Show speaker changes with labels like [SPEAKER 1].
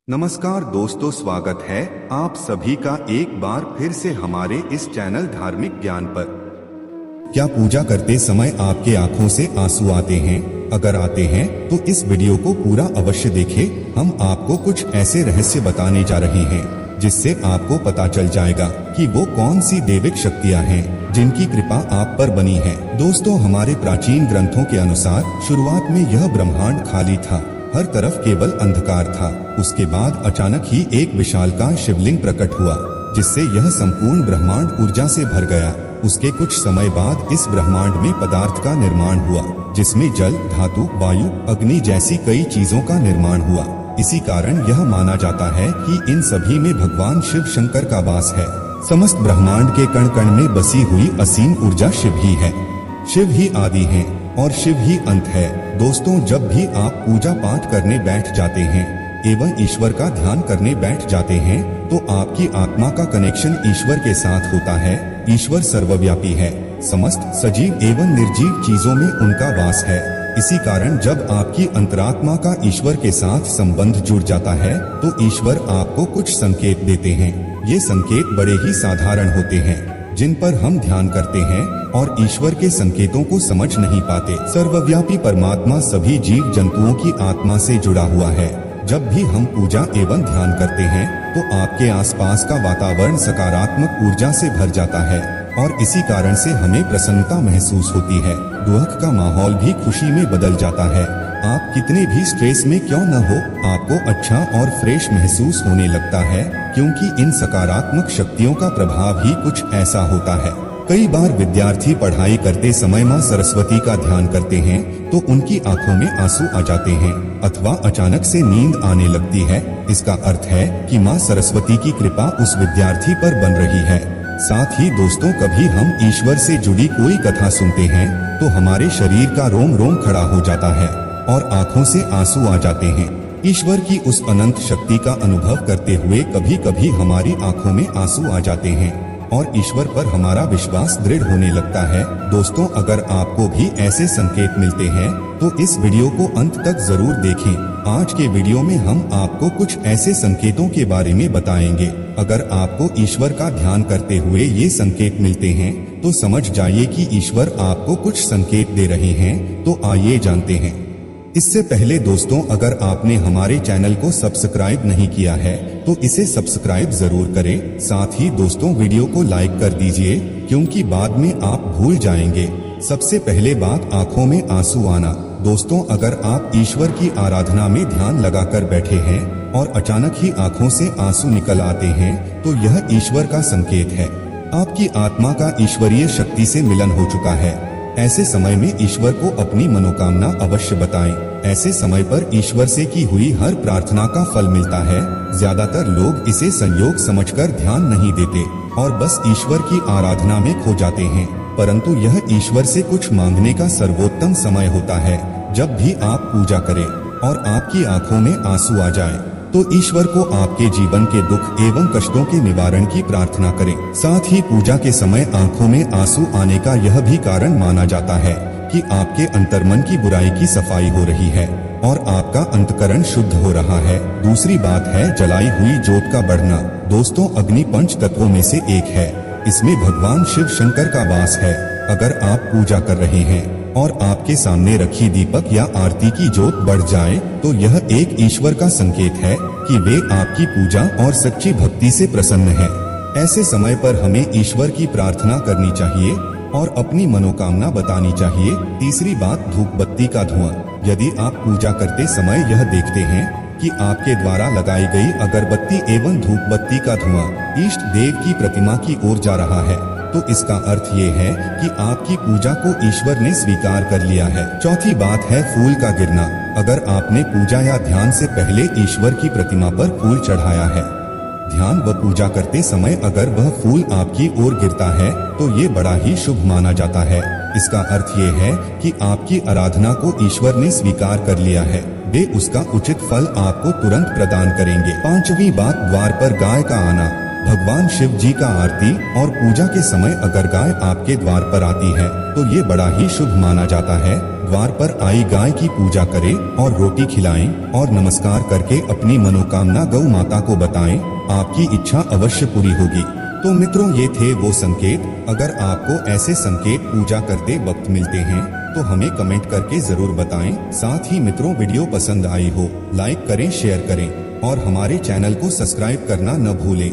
[SPEAKER 1] नमस्कार दोस्तों, स्वागत है आप सभी का एक बार फिर से हमारे इस चैनल धार्मिक ज्ञान पर। क्या पूजा करते समय आपके आंखों से आंसू आते हैं? अगर आते हैं तो इस वीडियो को पूरा अवश्य देखें। हम आपको कुछ ऐसे रहस्य बताने जा रहे हैं जिससे आपको पता चल जाएगा कि वो कौन सी दैविक शक्तियाँ हैं जिनकी कृपा आप पर बनी है। दोस्तों, हमारे प्राचीन ग्रंथों के अनुसार शुरुआत में यह ब्रह्मांड खाली था, हर तरफ केवल अंधकार था। उसके बाद अचानक ही एक विशालकाय शिवलिंग प्रकट हुआ जिससे यह संपूर्ण ब्रह्मांड ऊर्जा से भर गया। उसके कुछ समय बाद इस ब्रह्मांड में पदार्थ का निर्माण हुआ जिसमें जल, धातु, वायु, अग्नि जैसी कई चीजों का निर्माण हुआ। इसी कारण यह माना जाता है कि इन सभी में भगवान शिव शंकर का वास है। समस्त ब्रह्मांड के कण कण में बसी हुई असीम ऊर्जा शिव ही है। शिव ही आदि है और शिव ही अंत है। दोस्तों, जब भी आप पूजा पाठ करने बैठ जाते हैं एवं ईश्वर का ध्यान करने बैठ जाते हैं तो आपकी आत्मा का कनेक्शन ईश्वर के साथ होता है। ईश्वर सर्वव्यापी है, समस्त सजीव एवं निर्जीव चीजों में उनका वास है। इसी कारण जब आपकी अंतरात्मा का ईश्वर के साथ संबंध जुड़ जाता है तो ईश्वर आपको कुछ संकेत देते हैं। ये संकेत बड़े ही साधारण होते हैं जिन पर हम ध्यान करते हैं और ईश्वर के संकेतों को समझ नहीं पाते। सर्वव्यापी परमात्मा सभी जीव जंतुओं की आत्मा से जुड़ा हुआ है। जब भी हम पूजा एवं ध्यान करते हैं तो आपके आसपास का वातावरण सकारात्मक ऊर्जा से भर जाता है और इसी कारण से हमें प्रसन्नता महसूस होती है। दुख का माहौल भी खुशी में बदल जाता है। आप कितने भी स्ट्रेस में क्यों न हो, आपको अच्छा और फ्रेश महसूस होने लगता है क्योंकि इन सकारात्मक शक्तियों का प्रभाव ही कुछ ऐसा होता है। कई बार विद्यार्थी पढ़ाई करते समय माँ सरस्वती का ध्यान करते हैं तो उनकी आंखों में आंसू आ जाते हैं अथवा अचानक से नींद आने लगती है। इसका अर्थ है कि माँ सरस्वती की कृपा उस विद्यार्थी पर बन रही है। साथ ही दोस्तों, कभी हम ईश्वर से जुड़ी कोई कथा सुनते हैं तो हमारे शरीर का रोम रोम खड़ा हो जाता है और आंखों से आंसू आ जाते हैं। ईश्वर की उस अनंत शक्ति का अनुभव करते हुए कभी कभी हमारी आंखों में आंसू आ जाते हैं और ईश्वर पर हमारा विश्वास दृढ़ होने लगता है। दोस्तों, अगर आपको भी ऐसे संकेत मिलते हैं तो इस वीडियो को अंत तक जरूर देखें। आज के वीडियो में हम आपको कुछ ऐसे संकेतों के बारे में बताएंगे। अगर आपको ईश्वर का ध्यान करते हुए ये संकेत मिलते हैं तो समझ जाइए कि ईश्वर आपको कुछ संकेत दे रहे हैं। तो आइए जानते हैं। इससे पहले दोस्तों, अगर आपने हमारे चैनल को सब्सक्राइब नहीं किया है तो इसे सब्सक्राइब जरूर करें। साथ ही दोस्तों, वीडियो को लाइक कर दीजिए क्योंकि बाद में आप भूल जाएंगे। सबसे पहले बात, आंखों में आंसू आना। दोस्तों, अगर आप ईश्वर की आराधना में ध्यान लगाकर बैठे हैं और अचानक ही आंखों से आंसू निकल आते हैं तो यह ईश्वर का संकेत है। आपकी आत्मा का ईश्वरीय शक्ति से मिलन हो चुका है। ऐसे समय में ईश्वर को अपनी मनोकामना अवश्य बताएं। ऐसे समय पर ईश्वर से की हुई हर प्रार्थना का फल मिलता है। ज्यादातर लोग इसे संयोग समझकर ध्यान नहीं देते और बस ईश्वर की आराधना में खो जाते हैं, परंतु यह ईश्वर से कुछ मांगने का सर्वोत्तम समय होता है। जब भी आप पूजा करें और आपकी आंखों में आंसू आ जाए तो ईश्वर को आपके जीवन के दुख एवं कष्टों के निवारण की प्रार्थना करें। साथ ही पूजा के समय आंखों में आंसू आने का यह भी कारण माना जाता है कि आपके अंतर्मन की बुराई की सफाई हो रही है और आपका अंतकरण शुद्ध हो रहा है। दूसरी बात है जलाई हुई जोत का बढ़ना। दोस्तों, अग्नि पंच तत्वों में से एक है। इसमें भगवान शिव शंकर का वास है। अगर आप पूजा कर रहे हैं और आपके सामने रखी दीपक या आरती की जोत बढ़ जाए तो यह एक ईश्वर का संकेत है कि वे आपकी पूजा और सच्ची भक्ति से प्रसन्न है। ऐसे समय पर हमें ईश्वर की प्रार्थना करनी चाहिए और अपनी मनोकामना बतानी चाहिए। तीसरी बात, धूप बत्ती का धुआं। यदि आप पूजा करते समय यह देखते हैं कि आपके द्वारा लगाई गई अगरबत्ती एवं धूप बत्ती का धुआं इष्ट देव की प्रतिमा की ओर जा रहा है तो इसका अर्थ ये है कि आपकी पूजा को ईश्वर ने स्वीकार कर लिया है। चौथी बात है फूल का गिरना। अगर आपने पूजा या ध्यान से पहले ईश्वर की प्रतिमा पर फूल चढ़ाया है, ध्यान व पूजा करते समय अगर वह फूल आपकी ओर गिरता है तो ये बड़ा ही शुभ माना जाता है। इसका अर्थ ये है कि आपकी आराधना को ईश्वर ने स्वीकार कर लिया है। वे उसका उचित फल आपको तुरंत प्रदान करेंगे। पांचवी बात, द्वार पर गाय का आना। भगवान शिव जी का आरती और पूजा के समय अगर गाय आपके द्वार पर आती है तो ये बड़ा ही शुभ माना जाता है। द्वार पर आई गाय की पूजा करें और रोटी खिलाएं और नमस्कार करके अपनी मनोकामना गौ माता को बताएं। आपकी इच्छा अवश्य पूरी होगी। तो मित्रों, ये थे वो संकेत। अगर आपको ऐसे संकेत पूजा करते वक्त मिलते हैं तो हमें कमेंट करके जरूर बताएं। साथ ही मित्रों, वीडियो पसंद आई हो लाइक करें, शेयर करें और हमारे चैनल को सब्सक्राइब करना न भूलें।